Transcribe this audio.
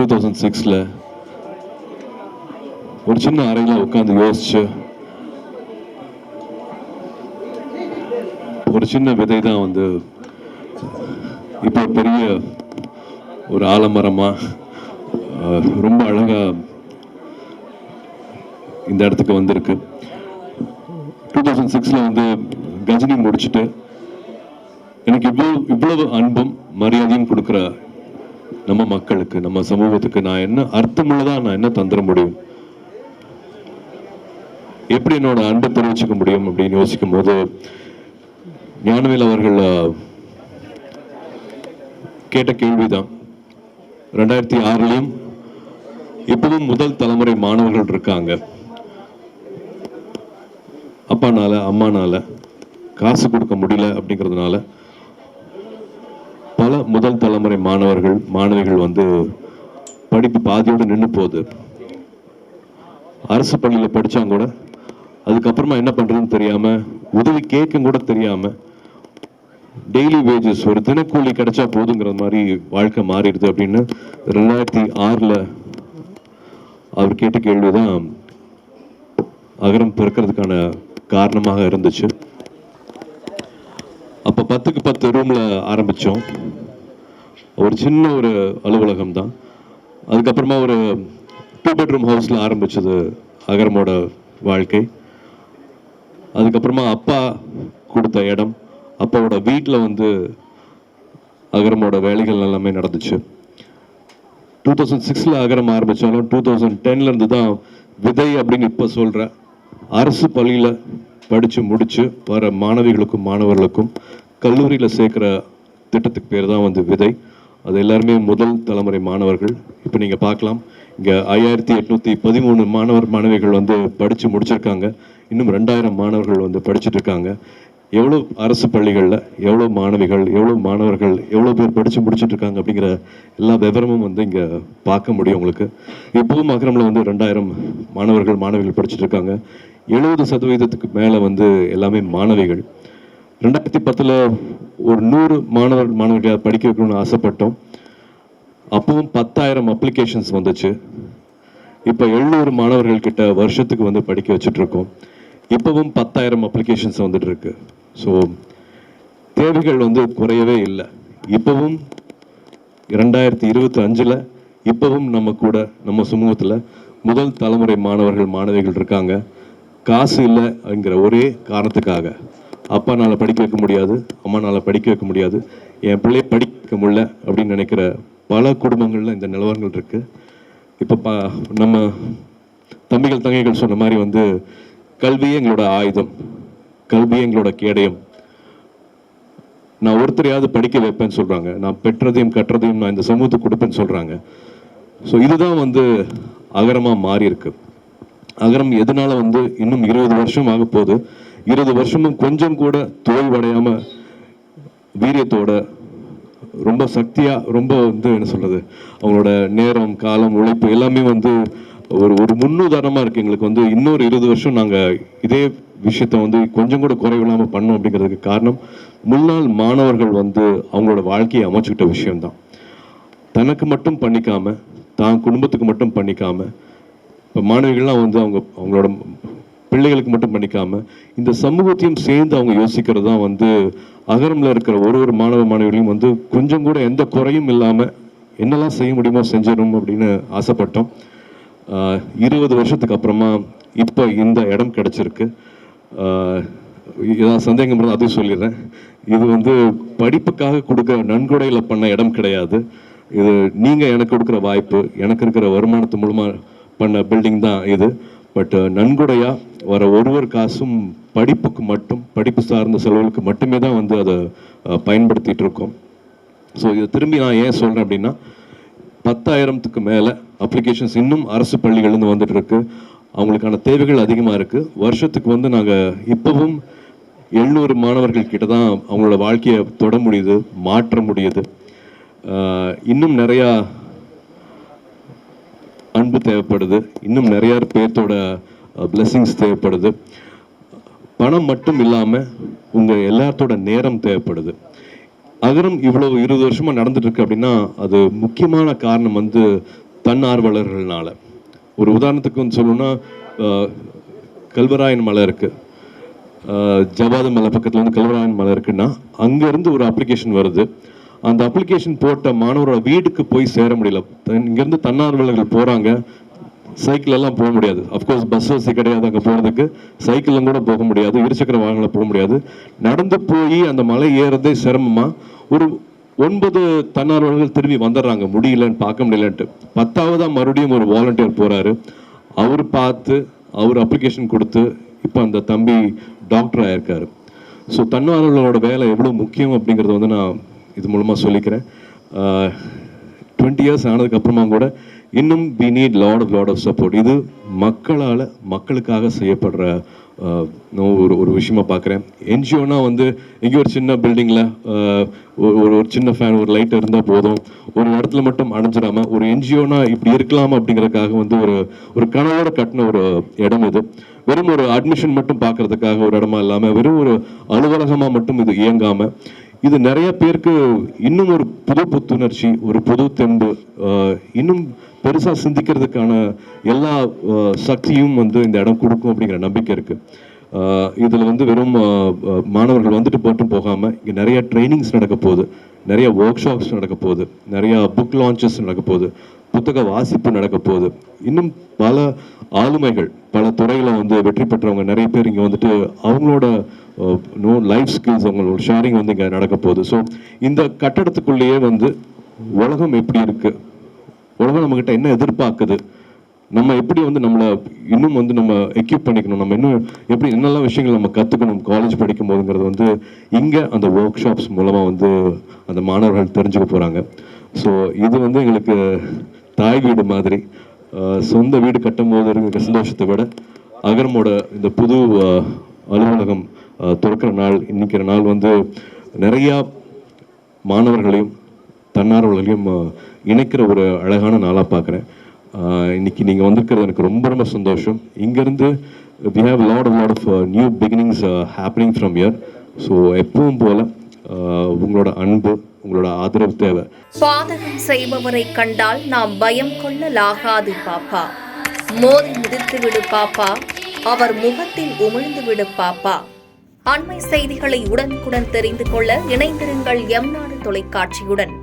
2006ல் ஒரு சின்ன அறையில் உட்காந்து யோசிச்சு ஒரு சின்ன விதை தான் வந்து இப்போ பெரிய ஒரு ஆலமரமா ரொம்ப அழகா இந்த இடத்துக்கு வந்திருக்கு. 2006ல் வந்து கஜினி முடிச்சுட்டு எனக்கு இவ்வளவு அன்பும் மரியாதையும் கொடுக்குற நம்ம மக்களுக்கு, நம்ம சமூகத்துக்கு நான் என்ன அர்த்தமுள்ளதா நான் என்ன தந்துட முடியும், எப்படி என்னோட அன்பை தெரிவிச்சுக்க முடியும் அப்படின்னு யோசிக்கும் போது ஞானவேல் அவர்கள் கேட்ட கேள்விதான். 2006லையும் இப்பவும் முதல் தலைமுறை மாணவர்கள் இருக்காங்க. அப்பானால அம்மானால காசு கொடுக்க முடியல அப்படிங்கிறதுனால பல முதல் தலைமுறை மாணவிகள் வந்து படிப்பு பாதியோடு நின்று போகுது. அரசு பள்ளியில் படித்தாங்க கூட அதுக்கப்புறமா என்ன பண்ணுறதுன்னு தெரியாமல், உதவி கேட்க கூட தெரியாமல், டெய்லி வேஜஸ் ஒரு தினக்கூலி கிடைச்சா போதுங்கிற மாதிரி வாழ்க்கை மாறிடுது அப்படின்னு 2006ல் அவர் கேட்ட கேள்வி தான் அகரம் பிறக்கிறதுக்கான காரணமாக இருந்துச்சு. அப்போ 10க்கு 10 ரூமில் ஆரம்பித்தோம். ஒரு சின்ன ஒரு அலுவலகம் தான். அதுக்கப்புறமா ஒரு 2 பெட்ரூம் ஹவுஸில் ஆரம்பித்தது அகரமோட வாழ்க்கை. அதுக்கப்புறமா அப்பா கொடுத்த இடம், அப்பாவோட வீட்டில் வந்து அகரமோட வேலைகள் எல்லாமே நடந்துச்சு. 2006ல் அகரம் ஆரம்பித்தாலும் 2010லேருந்து தான் விதை அப்படின்னு இப்போ சொல்கிற அரசு பள்ளியில் படித்து முடித்து வர மாணவிகளுக்கும் மாணவர்களுக்கும் கல்லூரியில் சேர்க்குற திட்டத்துக்கு பேர் தான் வந்து விதை. அது எல்லாருமே முதல் தலைமுறை மாணவர்கள். இப்போ நீங்கள் பார்க்கலாம், இங்கே 5813 மாணவிகள் வந்து படித்து முடிச்சிருக்காங்க. இன்னும் 2000 மாணவர்கள் வந்து படிச்சுட்டு இருக்காங்க. எவ்வளோ அரசு பள்ளிகளில் எவ்வளோ மாணவிகள், எவ்வளோ மாணவர்கள், எவ்வளோ பேர் படித்து முடிச்சுட்டு இருக்காங்க அப்படிங்கிற எல்லா விவரமும் வந்து இங்கே பார்க்க முடியும் உங்களுக்கு. இப்போவும் அகரமில் வந்து 2000 மாணவிகள் படிச்சுட்டு இருக்காங்க. 70% மேலே வந்து எல்லாமே மாணவிகள். 2010ல் ஒரு 100 மாணவர்களை படிக்க வைக்கணும்னு ஆசைப்பட்டோம். அப்பவும் 10,000 அப்ளிகேஷன்ஸ் வந்துச்சு. இப்போ 700 மாணவர்கள் கிட்ட வருஷத்துக்கு வந்து படிக்க வச்சுட்டு இருக்கோம். இப்போவும் 10,000 அப்ளிகேஷன்ஸ் வந்துட்டு இருக்கு. ஸோ தேவைகள் வந்து குறையவே இல்லை. இப்போவும் 2025ல் இப்போவும் நம்ம கூட நம்ம சமூகத்தில் முதல் தலைமுறை மாணவிகள் இருக்காங்க. காசு இல்லைங்கிற ஒரே காரணத்துக்காக அப்பானால் படிக்க வைக்க முடியாது, அம்மானால் படிக்க வைக்க முடியாது, என் பிள்ளையை படிக்க முடியல அப்படின்னு நினைக்கிற பல குடும்பங்களில் இந்த நிலவரங்கள் இருக்குது. இப்போ நம்ம தம்பிகள் தங்கைகள் சொன்ன மாதிரி வந்து கல்வியே எங்களோட ஆயுதம், கல்வியே எங்களோட கேடயம். நான் ஒருத்தரையாவது படிக்க வைப்பேன்னு சொல்கிறாங்க. நான் பெற்றதையும் கற்றதையும் நான் இந்த சமூகத்துக்கு கொடுப்பேன்னு சொல்கிறாங்க. ஸோ இதுதான் வந்து அகரமாக மாறி இருக்கு. அகரம் எதனால வந்து இன்னும் 20 வருஷம் ஆக போகுது. 20 வருஷமும் கொஞ்சம் கூட தோல்வடையாமல் வீரியத்தோட ரொம்ப சக்தியாக, ரொம்ப வந்து என்ன சொல்கிறது, அவங்களோட நேரம் காலம் உழைப்பு எல்லாமே வந்து ஒரு முன்னுதாரணமாக இருக்குது எங்களுக்கு. வந்து இன்னொரு 20 வருஷம் நாங்கள் இதே விஷயத்த வந்து கொஞ்சம் கூட குறைவில்லாமல் பண்ணோம். அப்படிங்கிறதுக்கு காரணம் முன்னாள் மாணவர்கள் வந்து அவங்களோட வாழ்க்கையை அமைச்சுக்கிட்ட விஷயம்தான். தனக்கு மட்டும் பண்ணிக்காம, தான் குடும்பத்துக்கு மட்டும் பண்ணிக்காம, இப்போ மாணவிகள்லாம் வந்து அவங்களோட பிள்ளைகளுக்கு மட்டும் பண்ணிக்காம இந்த சமூகத்தையும் சேர்ந்து அவங்க யோசிக்கிறது தான் வந்து அகரமில் இருக்கிற ஒரு மாணவிகளையும் வந்து கொஞ்சம் கூட எந்த குறையும் இல்லாமல் என்னெல்லாம் செய்ய முடியுமோ செஞ்சிடணும் அப்படின்னு ஆசைப்பட்டோம். 20 வருஷத்துக்கு அப்புறமா இப்போ இந்த இடம் கிடச்சிருக்கு. ஏதாவது சந்தேகம் இருந்தால் அதையும் சொல்லிடுறேன். இது வந்து படிப்புக்காக கொடுக்குற நன்கொடையில் பண்ண இடம் கிடையாது. இது நீங்கள் எனக்கு கொடுக்குற வாய்ப்பு, எனக்கு இருக்கிற வருமானத்து மூலமாக பண்ண பில்டிங் தான் இது. பட் நன்கொடையாக வர ஒரு காசும் படிப்புக்கு மட்டும், படிப்பு சார்ந்த செலவுகளுக்கு மட்டுமே தான் வந்து அதை பயன்படுத்திகிட்டு இருக்கோம். ஸோ இதை திரும்பி நான் ஏன் சொல்கிறேன் அப்படின்னா, 10,000க்கு மேலே அப்ளிகேஷன்ஸ் இன்னும் அரசு பள்ளிகள்லேருந்து வந்துட்டு இருக்கு. அவங்களுக்கான தேவைகள் அதிகமாக இருக்குது. வருஷத்துக்கு வந்து நாங்கள் இப்போவும் 700 மாணவர்கள் கிட்ட தான் அவங்களோட வாழ்க்கையை தொட முடியுது, மாற்ற முடியுது. இன்னும் நிறையா அன்பு தேவைப்படுது, இன்னும் நிறைய பேர்த்தோட பிளெஸிங்ஸ் தேவைப்படுது. பணம் மட்டும் இல்லாமல் உங்கள் எல்லாத்தோட நேரம் தேவைப்படுது. அகரம் இவ்வளவு 20 வருஷமாக நடந்துட்டு இருக்கு அப்படின்னா அது முக்கியமான காரணம் வந்து தன்னார்வலர்கள்னால. ஒரு உதாரணத்துக்கு வந்து சொல்லணும்னா, கல்வராயன் மலை இருக்குது, ஜவாது மலை பக்கத்தில் வந்து கல்வராயன் மலை இருக்குன்னா, அங்கேருந்து ஒரு அப்ளிகேஷன் வருது. அந்த அப்ளிகேஷன் போட்ட மாணவரோட வீட்டுக்கு போய் சேர முடியல. இங்கேருந்து தன்னார்வலர்கள் போகிறாங்க, சைக்கிள் எல்லாம் போக முடியாது. அஃப்கோர்ஸ் பஸ் வசதி கிடையாது, அங்கே போகிறதுக்கு சைக்கிளும் கூட போக முடியாது, இருசக்கர வாகனம் போக முடியாது. நடந்து போய் அந்த மலை ஏறதே சிரமமாக ஒரு 9 தன்னார்வலர்கள் திரும்பி வந்துடுறாங்க, முடியலன்னு பார்க்க முடியலன்ட்டு. 10ஆவதாக மறுபடியும் ஒரு வாலண்டியர் போகிறாரு. அவர் பார்த்து அவர் அப்ளிகேஷன் கொடுத்து இப்போ அந்த தம்பி டாக்டர் ஆயிருக்காரு. ஸோ தன்னார்வலர்களோட வேலை எவ்வளோ முக்கியம் அப்படிங்கிறத வந்து நான் இது மூலமாக சொல்லிக்கிறேன். 20 years ஆனதுக்கப்புறமா கூட இன்னும் we need lot of support. இது மக்களால் மக்களுக்காக செய்யப்படுற ஒரு விஷயமா பார்க்குறேன். என்ஜிஓனா வந்து எங்கேயும் ஒரு சின்ன பில்டிங்கில் ஒரு சின்ன ஃபேன், ஒரு லைட் இருந்தால் போதும், ஒரு இடத்துல மட்டும் அடைஞ்சிடாமல், ஒரு என்ஜிஓனா இப்படி இருக்கலாம் அப்படிங்கிறதுக்காக வந்து ஒரு கனவோட கட்டின ஒரு இடம் இது. வெறும் ஒரு அட்மிஷன் மட்டும் பார்க்கறதுக்காக ஒரு இடமா இல்லாமல், வெறும் ஒரு அலுவலகமாக மட்டும் இது இயங்காமல், இது நிறைய பேருக்கு இன்னும் ஒரு புது புத்துணர்ச்சி, ஒரு புது தெம்பு, இன்னும் பெருசாக சிந்திக்கிறதுக்கான எல்லா சக்தியும் வந்து இந்த இடம் கொடுக்கும் அப்படிங்கிற நம்பிக்கை இருக்குது. இதில் வந்து வெறும் மாணவர்கள் வந்துட்டு போட்டும் போகாமல் இங்கே நிறைய ட்ரைனிங்ஸ் நடக்க போகுது, நிறைய ஒர்க் ஷாப்ஸ் நடக்க போகுது, நிறைய புக் லான்ச்சஸ் நடக்க போகுது, புத்தக வாசிப்பு நடக்க போகுது. இன்னும் பல ஆளுமைகள், பல துறைகளை வந்து வெற்றி பெற்றவங்க நிறைய பேர் இங்கே வந்துட்டு அவங்களோட லைஃப் ஸ்கில்ஸ், அவங்களோட ஷேரிங் வந்து இங்கே நடக்க போகுது. ஸோ இந்த கட்டடத்துக்குள்ளேயே வந்து உலகம் எப்படி இருக்குது, உலகம் நம்மக்கிட்ட என்ன எதிர்பார்க்குது, நம்ம எப்படி வந்து நம்மளை இன்னும் வந்து நம்ம எக்யூப் பண்ணிக்கணும், நம்ம இன்னும் எப்படி என்னெல்லாம் விஷயங்கள் நம்ம கற்றுக்கணும் காலேஜ் படிக்கும் போதுங்கிறது வந்து இங்கே அந்த ஒர்க் ஷாப்ஸ் மூலமாக வந்து அந்த மாணவர்கள் தெரிஞ்சுக்க போகிறாங்க. ஸோ இது வந்து எங்களுக்கு தாய் வீடு மாதிரி. சொந்த வீடு கட்டும் போது இருக்கிற சந்தோஷத்தை விட அகரமோட இந்த புது அலுவலகம் திறக்கிற நாள், இன்னைக்கிற நாள் வந்து நிறையா மாணவர்களையும் தன்னார்வலர்களையும் இணைக்கிற ஒரு அழகான நாளாக பார்க்குறேன். இன்னைக்கு நீங்கள் வந்திருக்கிறது எனக்கு ரொம்ப ரொம்ப சந்தோஷம். இங்கேருந்து we have a lot of new beginnings happening from here. So எப்பவும் போல உங்களோட அன்பு, உங்களோட ஆதரவு தேவை. பாதகம் செய்பவரை கண்டால் நாம் பயம் கொள்ளலாகாது பாப்பா, மோதி மிதித்து விடு பாப்பா, அவர் முகத்தில் உமிழ்ந்து விடு பாப்பா. அண்மை செய்திகளை உடனுக்குடன் தெரிந்து கொள்ள இணைந்திருங்கள் எம் நாடு தொலைக்காட்சியுடன்.